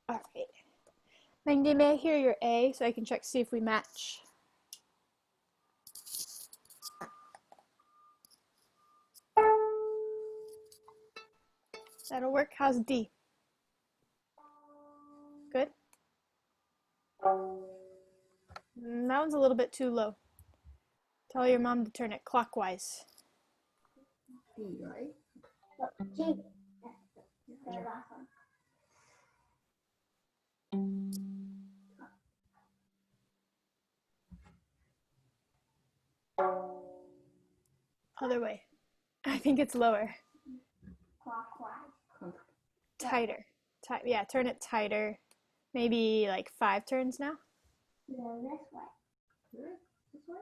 All right. Mengdi, may I hear your A so I can check to see if we match? That'll work. How's D? Good? That one's a little bit too low. Tell your mom to turn it clockwise. D, right? G. The last one. Other way. I think it's lower. Clockwise. Tighter. Yeah, turn it tighter. Maybe like 5 turns now. No, this way. Really? This way?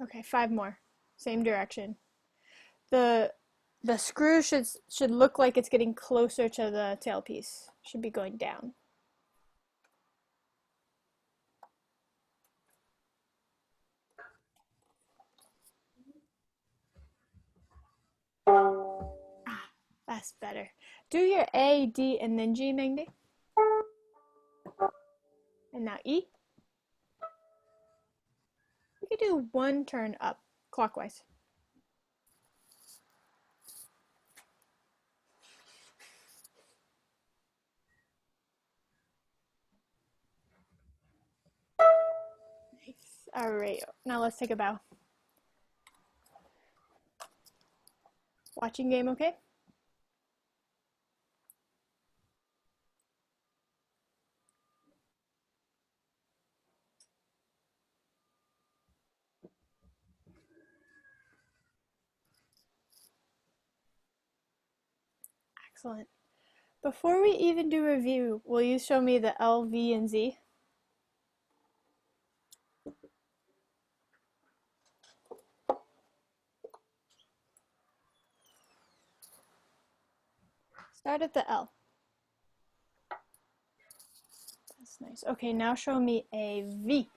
Okay, 5 more. Same direction. The screw should look like it's getting closer to the tailpiece. Should be going down. That's better. Do your A, D, and then G, Mengdi. And now E. We could do 1 turn up clockwise. Nice. All right, now let's take a bow. Watching game okay? Excellent. Before we even do review, will you show me the L, V, and Z? Start at the L. That's nice. Okay, now show me a V.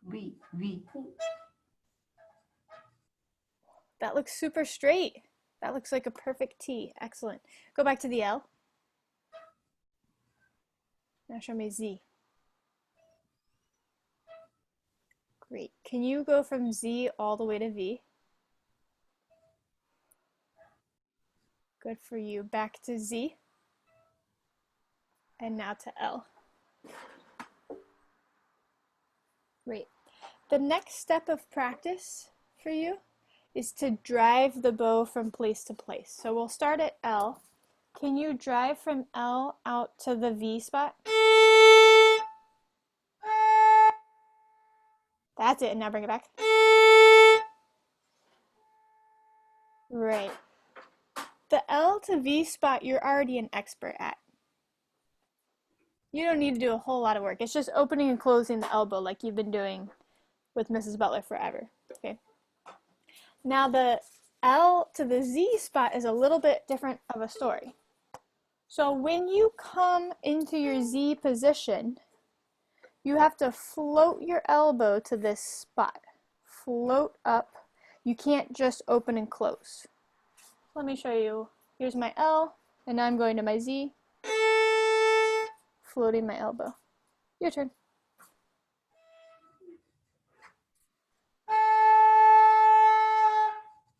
V, V. That looks super straight. That looks like a perfect T. Excellent. Go back to the L. Now show me Z. Great. Can you go from Z all the way to V? Good for you. Back to Z. And now to L. Great. The next step of practice for you is to drive the bow from place to place. So we'll start at L. Can you drive from L out to the V spot? That's it, and now bring it back. Right. The L to V spot you're already an expert at. You don't need to do a whole lot of work. It's just opening and closing the elbow like you've been doing with Mrs. Butler forever. Okay. Now the L to the Z spot is a little bit different of a story. So when you come into your Z position, you have to float your elbow to this spot. Float up. You can't just open and close. Let me show you. Here's my L, and now I'm going to my Z. Floating my elbow. Your turn.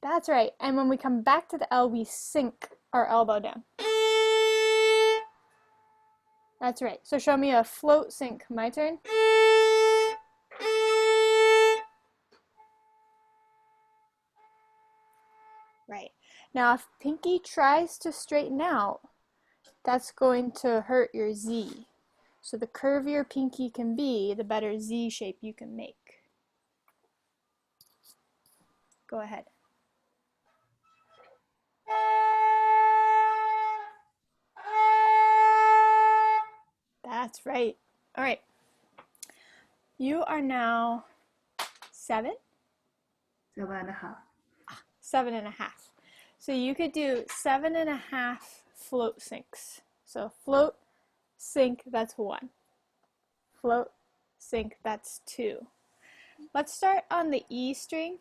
That's right. And when we come back to the L, we sink our elbow down. That's right. So show me a float sink. My turn. Right. Now if pinky tries to straighten out, that's going to hurt your Z. So the curvier pinky can be, the better Z shape you can make. Go ahead. That's right. All right. You are now 7? 7.5. 7.5. So you could do 7.5 float sinks. So float, sink, that's 1. Float, sink, that's 2. Let's start on the E string,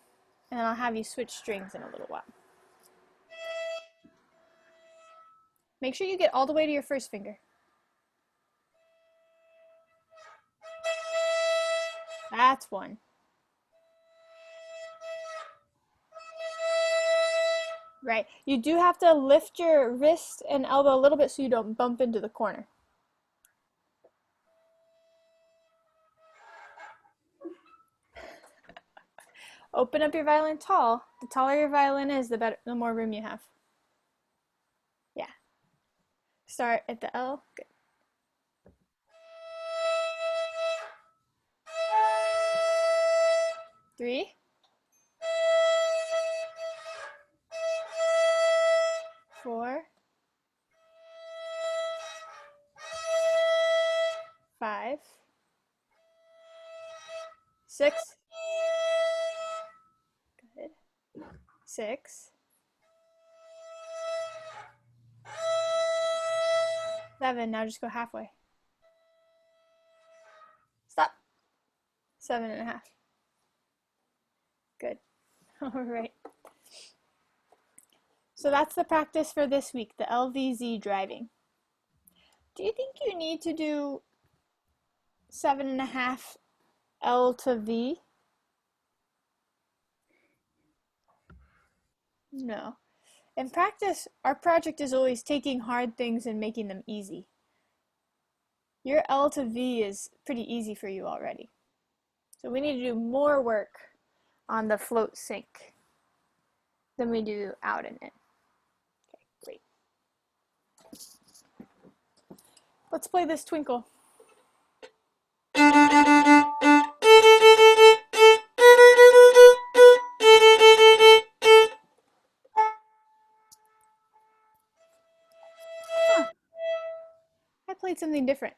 and then I'll have you switch strings in a little while. Make sure you get all the way to your first finger. That's one. Right. You do have to lift your wrist and elbow a little bit so you don't bump into the corner. Open up your violin tall. The taller your violin is, the better, the more room you have. Yeah. Start at the L. Good. Three. Four. Five. Six. Good. 6. 7. Now just go halfway. Stop. 7.5. Good. All right. So that's the practice for this week, the LVZ driving. Do you think you need to do 7.5 L to V? No. In practice, our project is always taking hard things and making them easy. Your L to V is pretty easy for you already. So we need to do more work on the float sync than we do out in it. Okay, great. Let's play this twinkle. Huh. I played something different.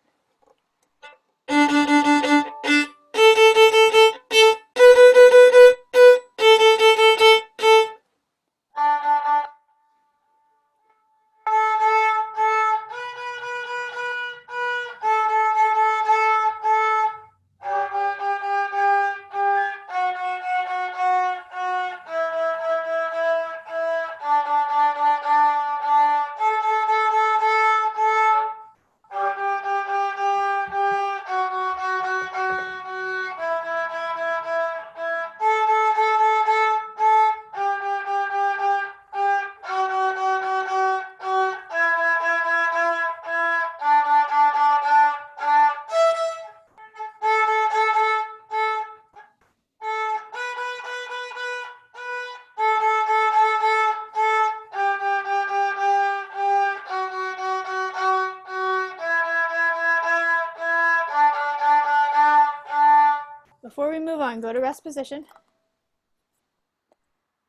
Before we move on, go to rest position.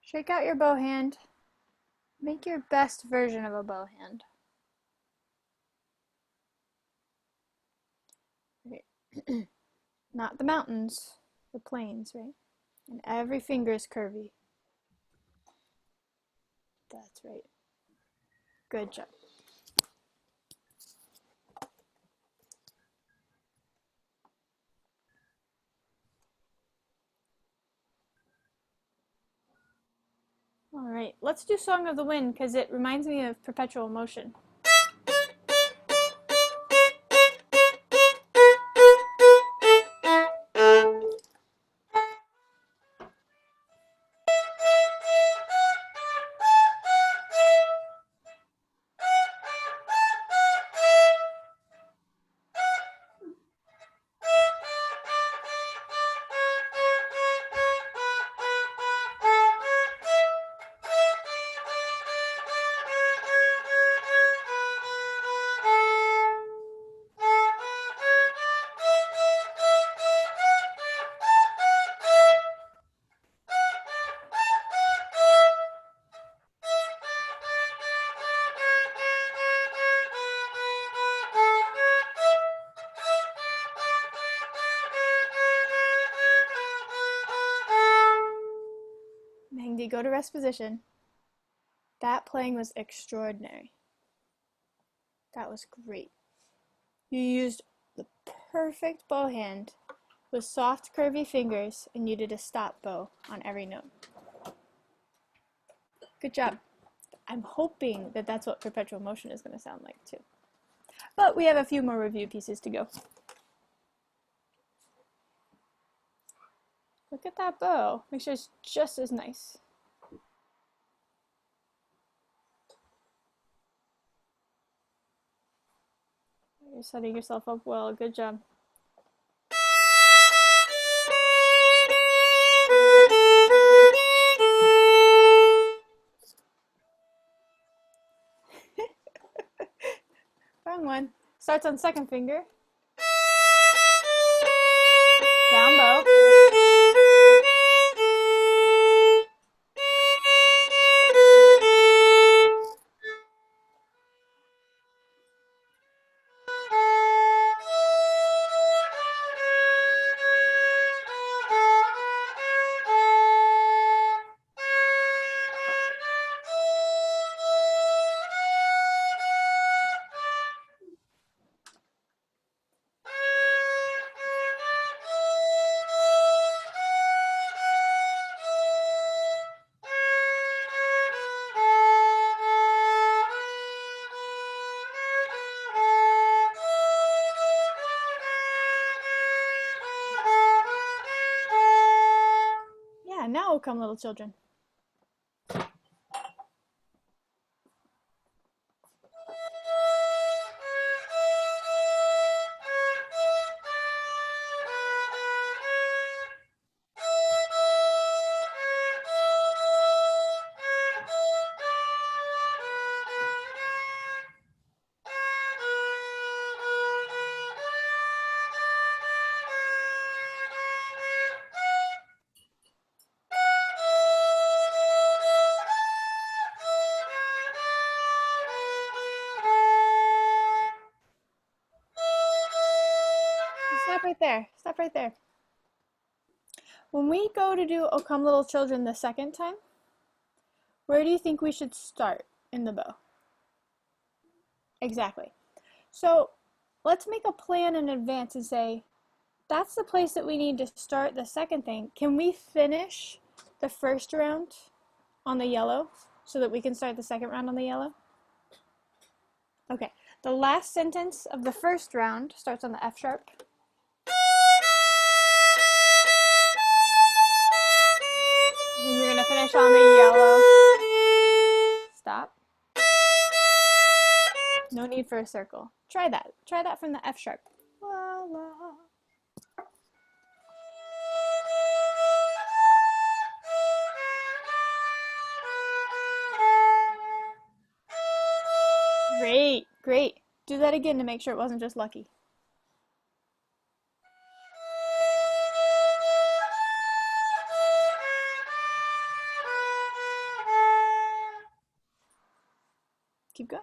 Shake out your bow hand. Make your best version of a bow hand. Okay. Not the mountains, the plains, right? And every finger is curvy. That's right. Good job. All right, let's do Song of the Wind because it reminds me of perpetual motion. Mengdi, go to rest position. That playing was extraordinary. That was great. You used the perfect bow hand with soft, curvy fingers, and you did a stop bow on every note. Good job. I'm hoping that that's what perpetual motion is going to sound like too. But we have a few more review pieces to go. Look at that bow. Make sure it's just as nice. You're setting yourself up well. Good job. Wrong one. Starts on second finger. Down bow. Yeah, now will come little children. Stop right there. Stop right there. When we go to do O Come Little Children the second time, where do you think we should start in the bow? Exactly. So let's make a plan in advance and say, that's the place that we need to start the second thing. Can we finish the first round on the yellow so that we can start the second round on the yellow? Okay, the last sentence of the first round starts on the F sharp. And you're gonna finish on the yellow. Stop. No need for a circle. Try that. Try that from the F sharp. La, la. Great, great. Do that again to make sure it wasn't just lucky. Keep going.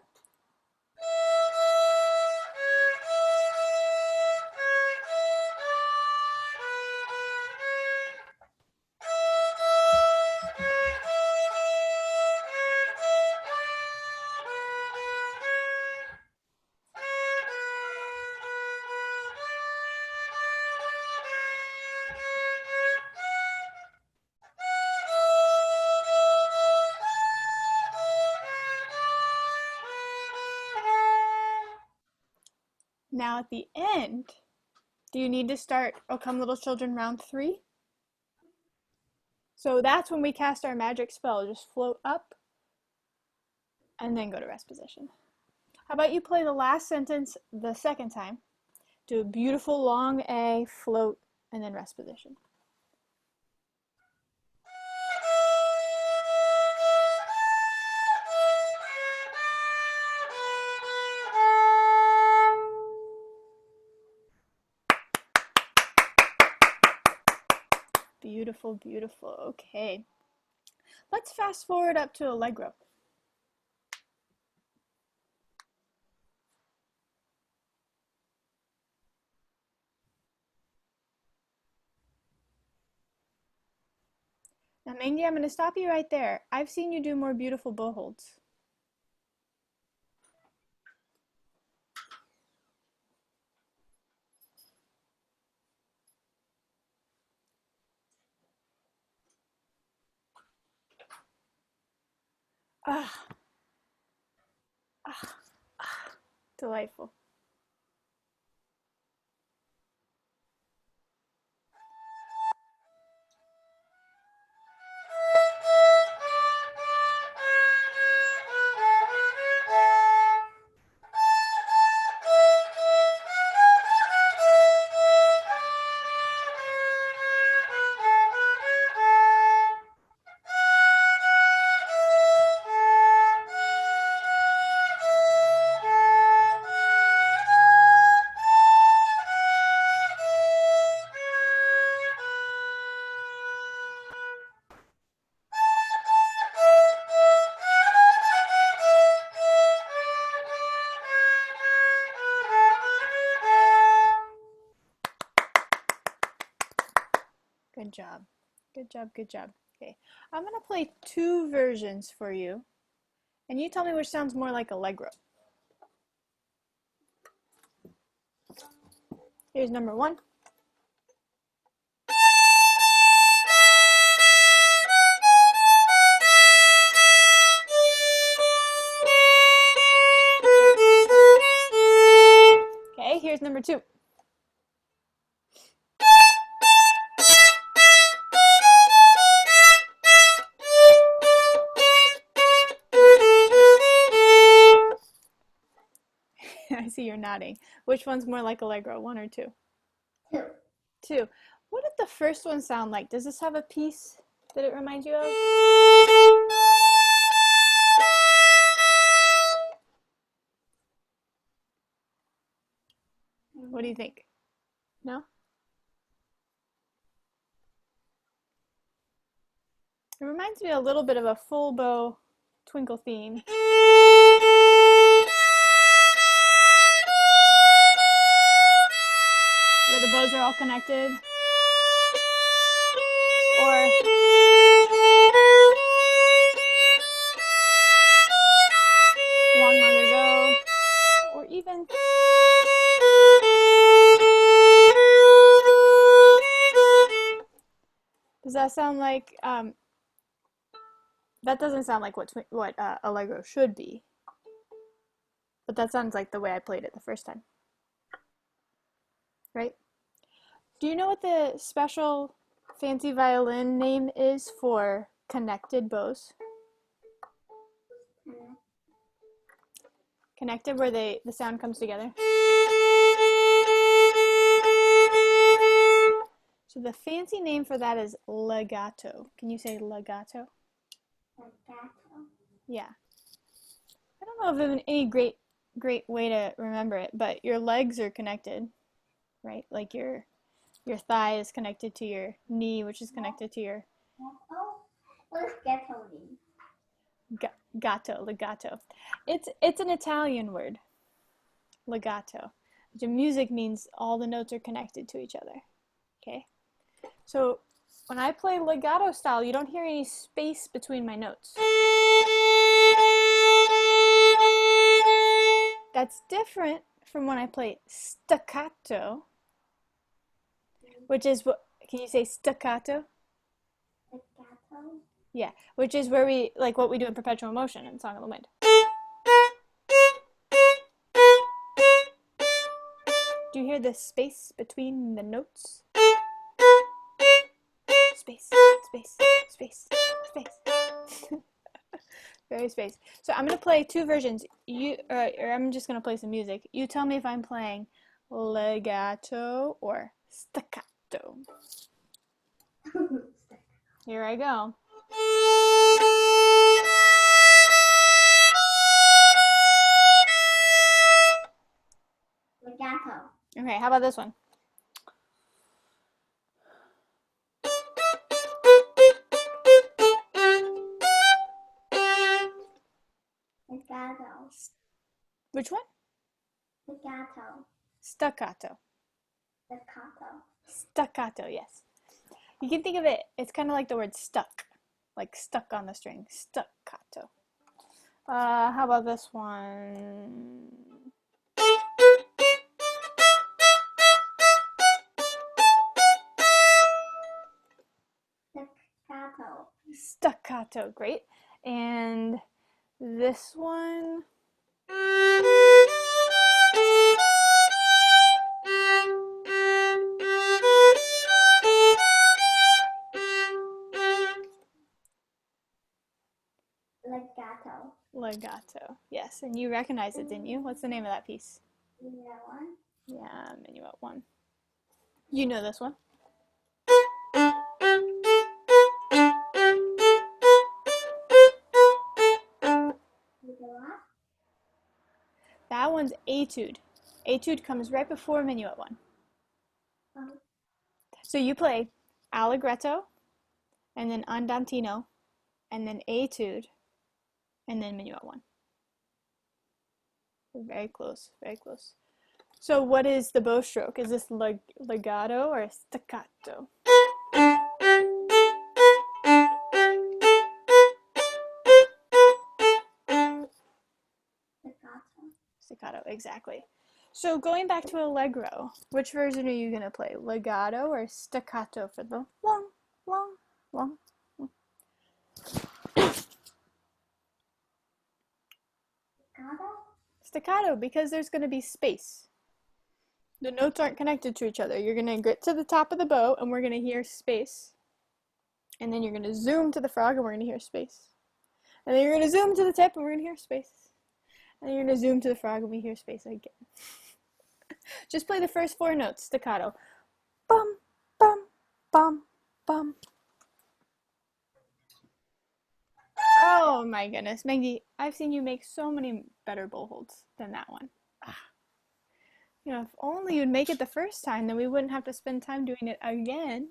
Now at the end, do you need to start O Come Little Children round 3? So that's when we cast our magic spell. Just float up and then go to rest position. How about you play the last sentence the second time? Do a beautiful long A, float, and then rest position. Beautiful, beautiful. Okay. Let's fast forward up to Allegro. Now, Mengdi, I'm going to stop you right there. I've seen you do more beautiful bow holds. Ah, ah, ah. Delightful. Good job. Good job, good job. Okay, I'm gonna play two versions for you, and you tell me which sounds more like Allegro. Here's number one. Okay, here's number two. I see you're nodding. Which one's more like Allegro, one or two? Two. Two. What did the first one sound like? Does this have a piece that it reminds you of? What do you think? No? It reminds me a little bit of a full bow twinkle theme. Where the bows are all connected. Or long, long ago. Or even does that sound like that doesn't sound like what Allegro should be, but that sounds like the way I played it the first time, right? Do you know what the special fancy violin name is for connected bows? Connected, where the sound comes together. So the fancy name for that is legato. Can you say legato? Legato. Yeah. I don't know of any great way to remember it, but your legs are connected, right? Like your thigh is connected to your knee, which is connected to your Ghetto? What does ghetto mean? legato. It's an Italian word, legato, which in music means all the notes are connected to each other. Okay, so when I play legato style, you don't hear any space between my notes. That's different from when I play staccato, which is what, can you say staccato? Legato? Yeah, which is where we, like what we do in Perpetual Motion in Song of the Wind. Do you hear the space between the notes? Space, space, space, space. Very space. So I'm gonna play two versions. Or I'm just gonna play some music. You tell me if I'm playing legato or staccato. Here I go. Legato. Okay, how about this one? Legato. Which one? Legato. Staccato. Legato. Staccato, yes. You can think of it, it's kind of like the word stuck. Like stuck on the string. Staccato. How about this one? Staccato. Staccato, great. And This one. Legato. Legato. Yes, and you recognize it, didn't you? What's the name of that piece? That one. Yeah, Minuet 1. You know this one. That one's Etude. Etude comes right before Minuet 1. So you play Allegretto, and then Andantino, and then Etude, and then Minuet 1. Very close, very close. So what is the bow stroke? Is this legato or staccato? Legato. Staccato, exactly. So going back to Allegro, which version are you going to play? Legato or staccato for the long, long, long? Legato. Staccato, because there's going to be space. The notes aren't connected to each other. You're going to get to the top of the bow and we're going to hear space. And then you're going to zoom to the frog and we're going to hear space. And then you're going to zoom to the tip and we're going to hear space. And then you're going to zoom to the frog and we hear space again. Just play the first 4 notes, staccato. Bum, bum, bum, bum. Oh my goodness, Mengdi, I've seen you make so many better bow holds than that one. You know, if only you'd make it the first time, then we wouldn't have to spend time doing it again.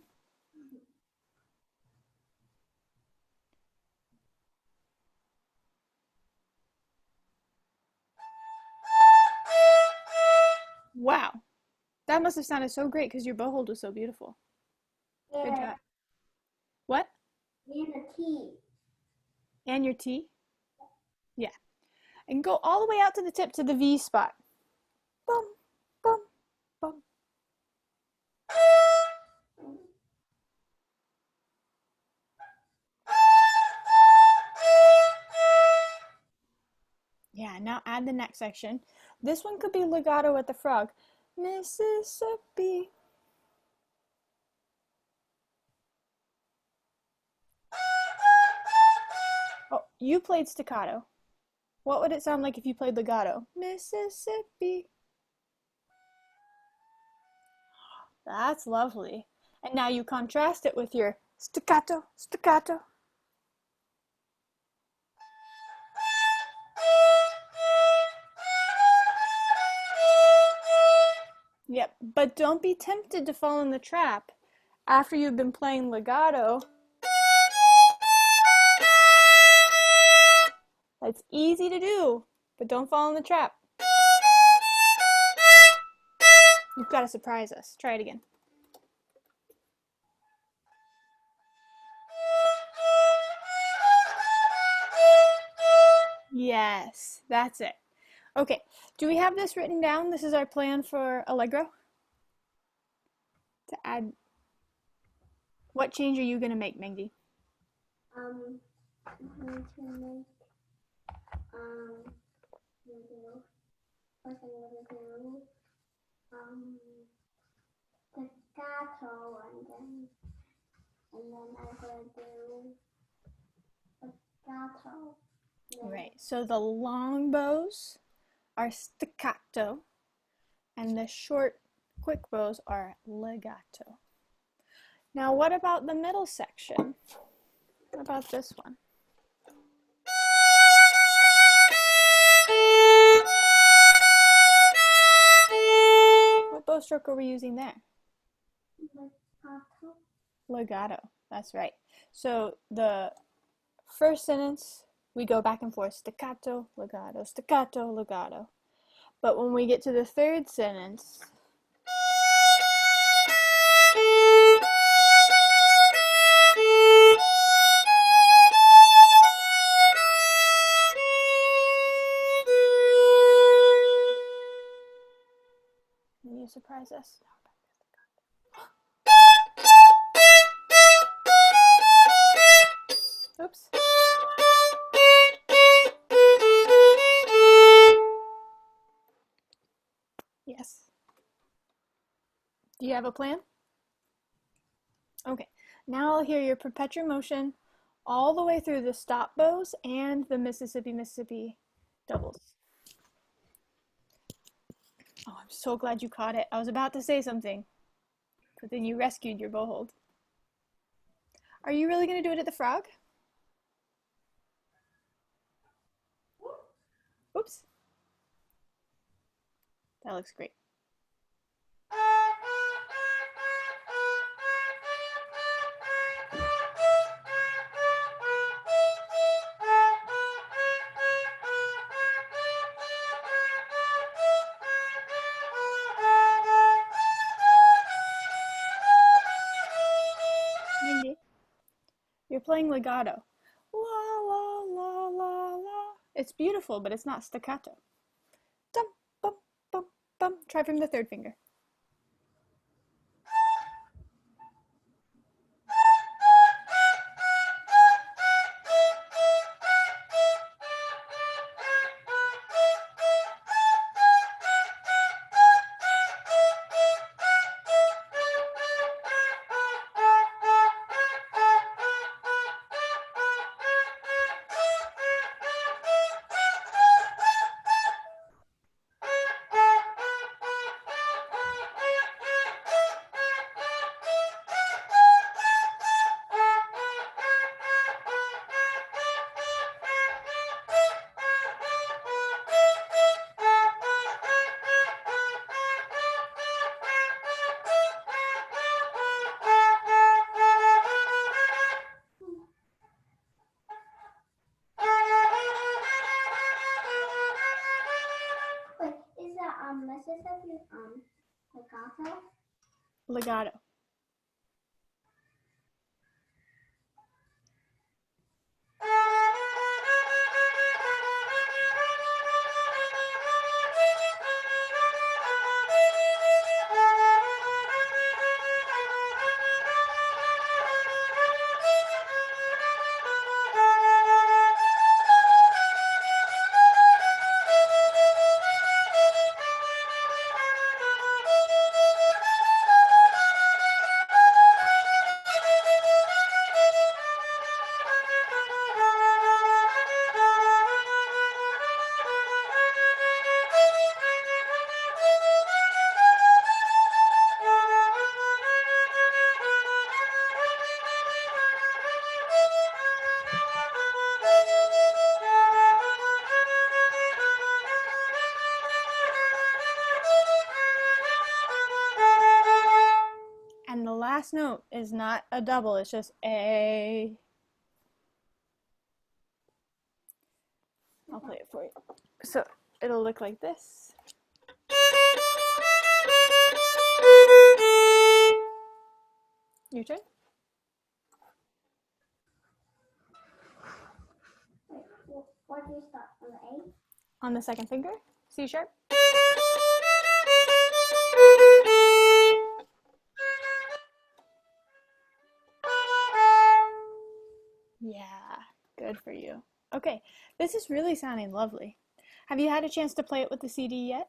Wow, that must have sounded so great because your bow hold was so beautiful. Good Yeah. job. What? And a T. And your T? Yeah. And go all the way out to the tip to the V spot. Bum, bum, bum. Yeah, now add the next section. This one could be legato with the frog. Mississippi. Oh, you played staccato. What would it sound like if you played legato? Mississippi. That's lovely. And now you contrast it with your staccato, staccato. Yep, but don't be tempted to fall in the trap after you've been playing legato. That's easy to do, but don't fall in the trap. You've got to surprise us. Try it again. Yes, that's it. Okay, do we have this written down? This is our plan for Allegro. To add, what change are you going to make, Mengdi? I'm going to make, what I'm going to do, staccato, and then I'm going to do staccato. Right, so the long bows are staccato, and the short, quick bows are legato. Now, what about the middle section? What about this one? What bow stroke are we using there? Legato. Legato, that's right. So the first sentence, we go back and forth, staccato, legato, staccato, legato. But when we get to the third sentence, will you surprise us? Oops. have a plan? Okay, now I'll hear your perpetual motion all the way through the stop bows and the Mississippi, Mississippi doubles. Oh, I'm so glad you caught it. I was about to say something, but then you rescued your bow hold. Are you really going to do it at the frog? Oops. That looks great. Mengdi, you're playing legato. La la la la la. It's beautiful, but it's not staccato. Dum bum bum bum. Try from the third finger. Wait, is that Mississippi legato? Legato. And the last note is not a double, it's just A. I'll play it for you. So it'll look like this. Your turn. Wait, what do you start on the A? On the second finger, C sharp. Yeah, good for you. Okay, this is really sounding lovely. Have you had a chance to play it with the CD yet?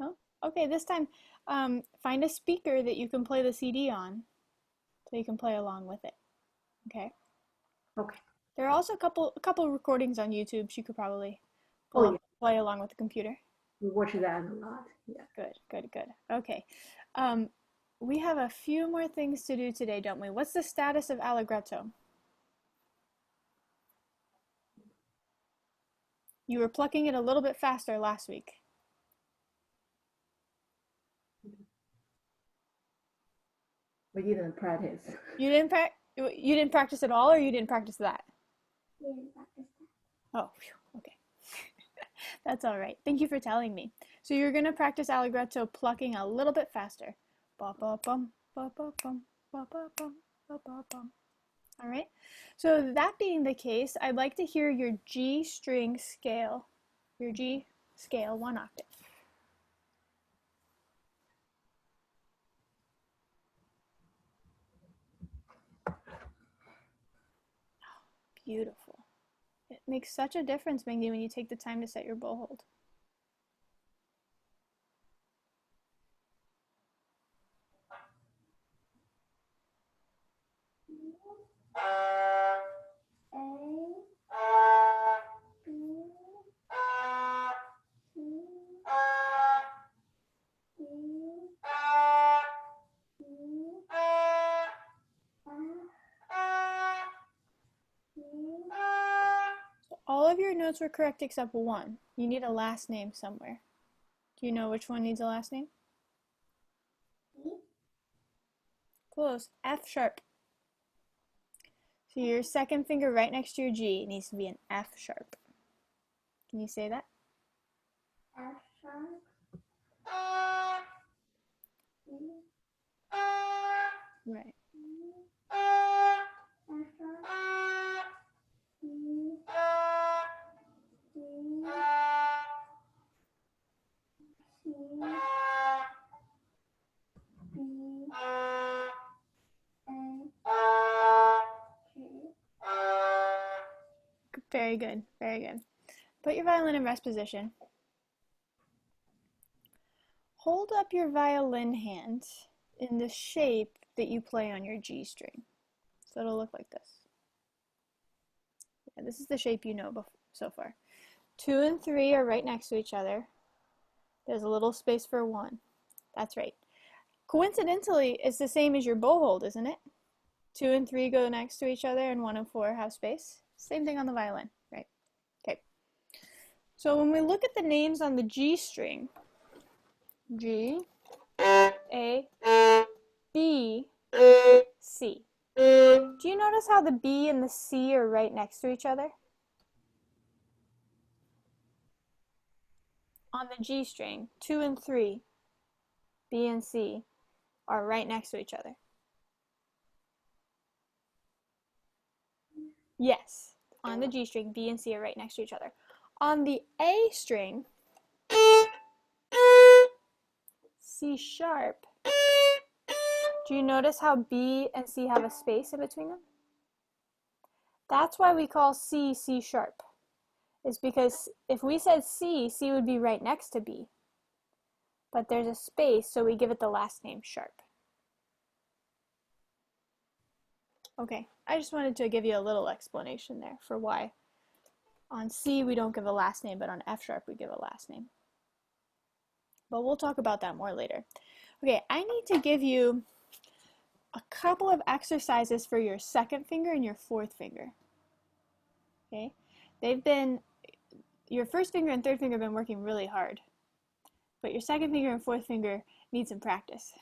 No? Okay, this time find a speaker that you can play the CD on so you can play along with it. Okay? Okay. There are also a couple recordings on YouTube so you could probably play along with the computer. We watch that a lot. Yeah. Good, good, good. Okay. We have a few more things to do today, don't we? What's the status of Allegretto? You were plucking it a little bit faster last week. We didn't practice. You didn't practice at all, or you didn't practice that? We didn't practice that. Oh, phew, okay. That's all right. Thank you for telling me. So you're going to practice Allegretto plucking a little bit faster. Ba ba bum, ba ba bum, ba ba bum, ba ba bum. All right. So that being the case, I'd like to hear your G string scale. Your G scale 1 octave. Beautiful. It makes such a difference, Mengdi, when you take the time to set your bow hold. A, B, C, D, E, F, G, All of your notes were correct except one. You need a last name somewhere. Do you know which one needs a last name? E. Close. F sharp. So your second finger right next to your G needs to be an F sharp. Can you say that? F sharp, E, Right. F sharp, E, D, C, B, A, G. Very good. Very good. Put your violin in rest position. Hold up your violin hand in the shape that you play on your G string. So it'll look like this. Yeah, this is the shape you know so far. 2 and 3 are right next to each other. There's a little space for 1. That's right. Coincidentally, it's the same as your bow hold, isn't it? 2 and 3 go next to each other and 1 and 4 have space. Same thing on the violin, right? Okay. So when we look at the names on the G string, G, A, B, C. Do you notice how the B and the C are right next to each other? On the G string, 2 and 3, B and C, are right next to each other. Yes, on the G string, B and C are right next to each other. On the A string, C sharp, do you notice how B and C have a space in between them? That's why we call C C sharp. Is because if we said C, C would be right next to B. But there's a space, so we give it the last name sharp. Okay, I just wanted to give you a little explanation there for why on C we don't give a last name, but on F sharp we give a last name. But we'll talk about that more later. Okay, I need to give you a couple of exercises for your second finger and your fourth finger. Okay, your first finger and third finger have been working really hard, but your second finger and fourth finger need some practice.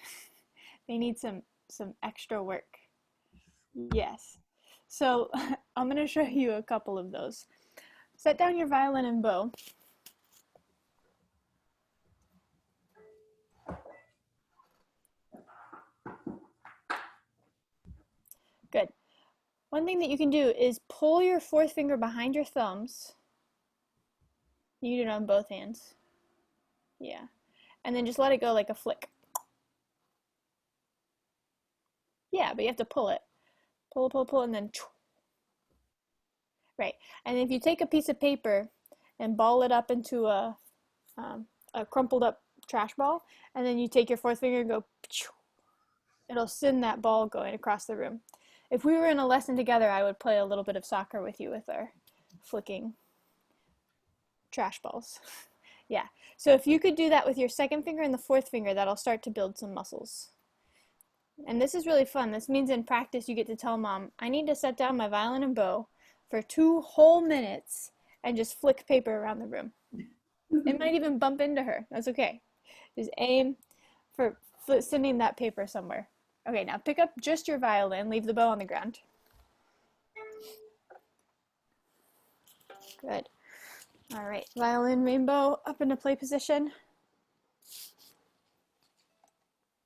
They need some extra work. Yes. So I'm going to show you a couple of those. Set down your violin and bow. Good. One thing that you can do is pull your fourth finger behind your thumbs. You can do it on both hands. Yeah. And then just let it go like a flick. Yeah, but you have to pull it. Pull, pull, pull, and then right. And if you take a piece of paper and ball it up into a crumpled up trash ball, and then you take your fourth finger and go, it'll send that ball going across the room. If we were in a lesson together, I would play a little bit of soccer with you with our flicking trash balls. Yeah. So if you could do that with your second finger and the fourth finger, that'll start to build some muscles. And this is really fun. This means in practice you get to tell mom, I need to set down my violin and bow for 2 whole minutes and just flick paper around the room. It might even bump into her. That's okay. Just aim for sending that paper somewhere. Okay, now pick up just your violin, leave the bow on the ground. Good. All right, violin, rainbow, up into play position.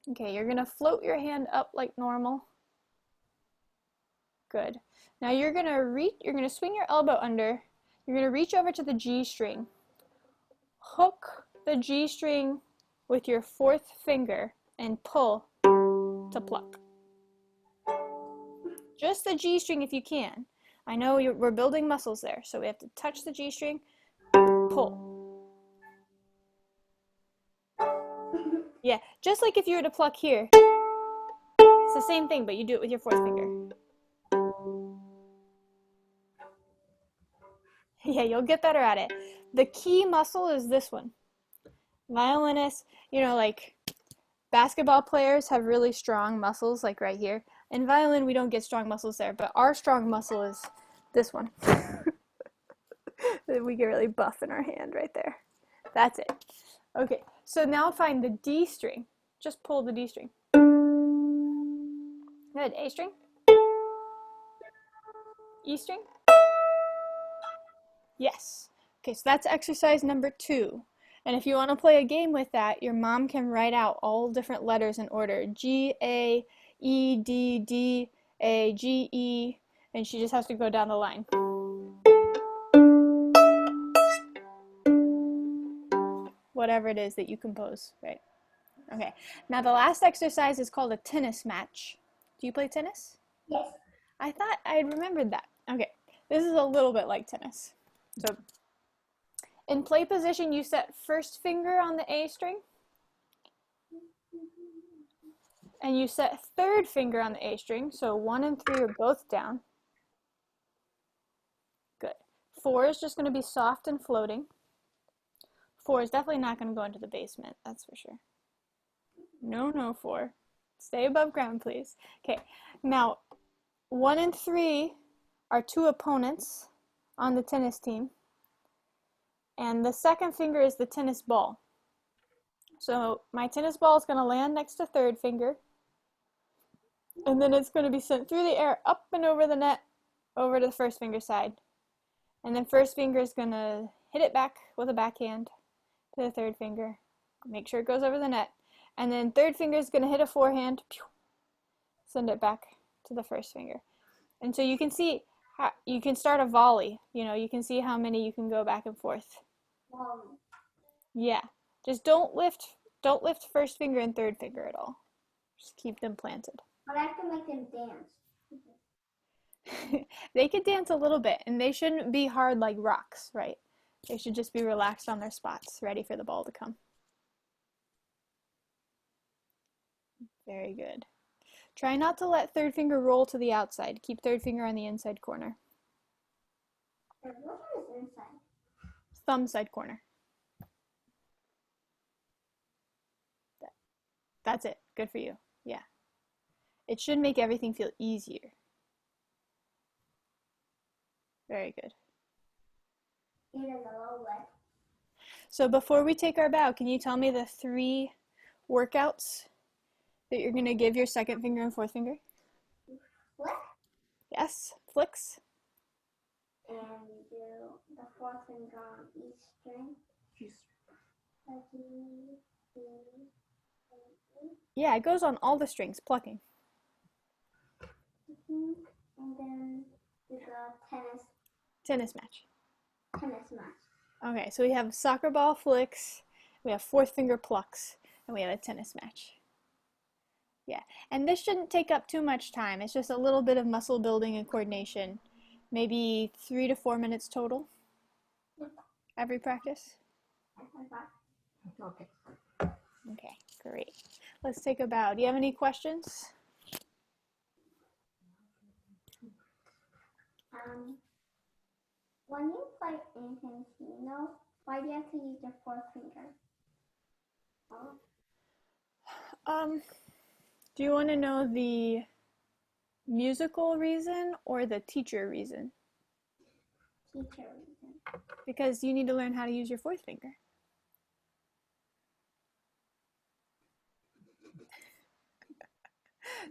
Okay, you're gonna float your hand up like normal. Good. Now you're gonna swing your elbow under. You're gonna reach over to the G string. Hook the G string with your fourth finger and pull to pluck. Just the G string if you can. I know we're building muscles there, so we have to touch the G string, pull. Yeah, just like if you were to pluck here. It's the same thing, but you do it with your fourth finger. Yeah, you'll get better at it. The key muscle is this one. Violinists, like basketball players have really strong muscles, like right here. In violin, we don't get strong muscles there, but our strong muscle is this one. We get really buff in our hand right there. That's it. Okay, so now find the D string. Just pull the D string. Good. A string. E string. Yes. Okay, so that's exercise number 2. And if you want to play a game with that, your mom can write out all different letters in order. G, A, E, D, D, A, G, E, and she just has to go down the line. Whatever it is that you compose, right? Okay, now the last exercise is called a tennis match. Do you play tennis? Yes. I thought I remembered that. Okay, this is a little bit like tennis. So in play position, you set first finger on the A string, and you set third finger on the A string, so 1 and 3 are both down. Good. 4 is just going to be soft and floating. 4 is definitely not going to go into the basement, that's for sure. No, 4. Stay above ground, please. Okay, now 1 and 3 are 2 opponents on the tennis team, and the second finger is the tennis ball. So my tennis ball is going to land next to third finger, and then it's going to be sent through the air up and over the net over to the first finger side. And then first finger is going to hit it back with a backhand to the third finger. Make sure it goes over the net. And then third finger is going to hit a forehand, send it back to the first finger. And so you can see how you can start a volley. You can see how many you can go back and forth. Yeah. Just don't lift first finger and third finger at all. Just keep them planted. But I can make them dance. They could dance a little bit, and they shouldn't be hard like rocks, right? They should just be relaxed on their spots, ready for the ball to come. Very good. Try not to let third finger roll to the outside. Keep third finger on the inside corner. What is inside? Thumb side corner. That's it. Good for you. Yeah. It should make everything feel easier. Very good. Even a little bit. So before we take our bow, can you tell me the 3 workouts that you're going to give your second finger and fourth finger? Flick. Yes, flicks. And you do the fourth finger on each string. Yeah, it goes on all the strings, plucking. And then do the Tennis match. tennis match. Okay, so we have soccer ball flicks, we have fourth finger plucks, and we have a tennis match. Yeah, and this shouldn't take up too much time. It's just a little bit of muscle building and coordination. Maybe 3 to 4 minutes total every practice. Okay. Okay, great. Let's take a bow. Do you have any questions? When you play Argentino, why do you have to use your fourth finger? Do you want to know the musical reason or the teacher reason? Teacher reason. Because you need to learn how to use your fourth finger.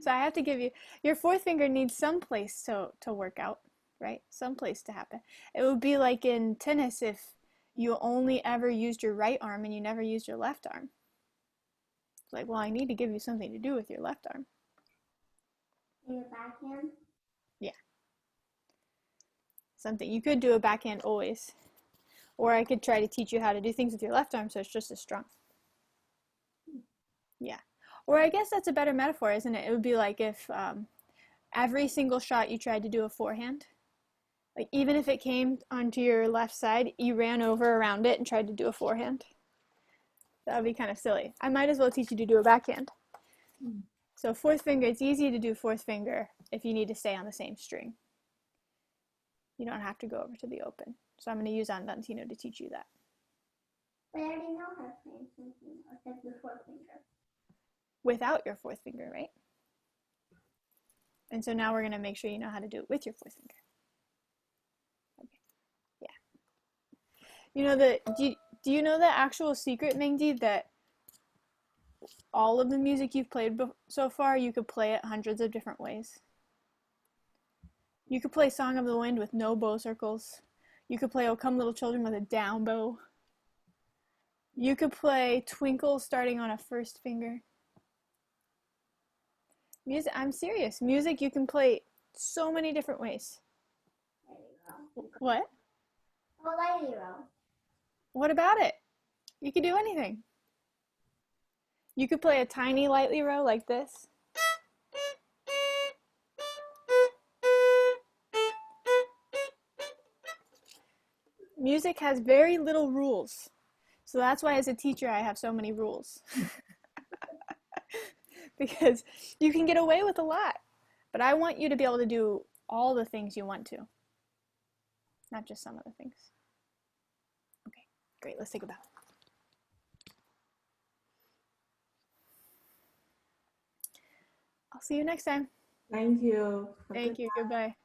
So I have to give you, your fourth finger needs some place to work out, right? Some place to happen. It would be like in tennis if you only ever used your right arm and you never used your left arm. It's like, well, I need to give you something to do with your left arm. Do the backhand? Yeah. Something. You could do a backhand always. Or I could try to teach you how to do things with your left arm so it's just as strong. Yeah. Or I guess that's a better metaphor, isn't it? It would be like if every single shot you tried to do a forehand, like even if it came onto your left side, you ran over around it and tried to do a forehand. That would be kind of silly. I might as well teach you to do a backhand. So fourth finger, it's easy to do fourth finger if you need to stay on the same string. You don't have to go over to the open. So I'm going to use andantino to teach you that. But I already know how to play andantino, except the fourth finger. Without your fourth finger, right? And so now we're going to make sure you know how to do it with your fourth finger. Okay. Yeah. You know do you know the actual secret, Mengdi, that all of the music you've played so far, you could play it hundreds of different ways? You could play Song of the Wind with no bow circles. You could play O Come Little Children with a down bow. You could play Twinkle starting on a first finger. Music, I'm serious. Music you can play so many different ways. There you go. What? Oh, there you go. What about it? You could do anything. You could play a tiny lightly row like this. Music has very little rules. So that's why as a teacher I have so many rules. Because you can get away with a lot. But I want you to be able to do all the things you want to. Not just some of the things. Okay, great. Let's take a bow. I'll see you next time. Thank you. Thank you. Goodbye.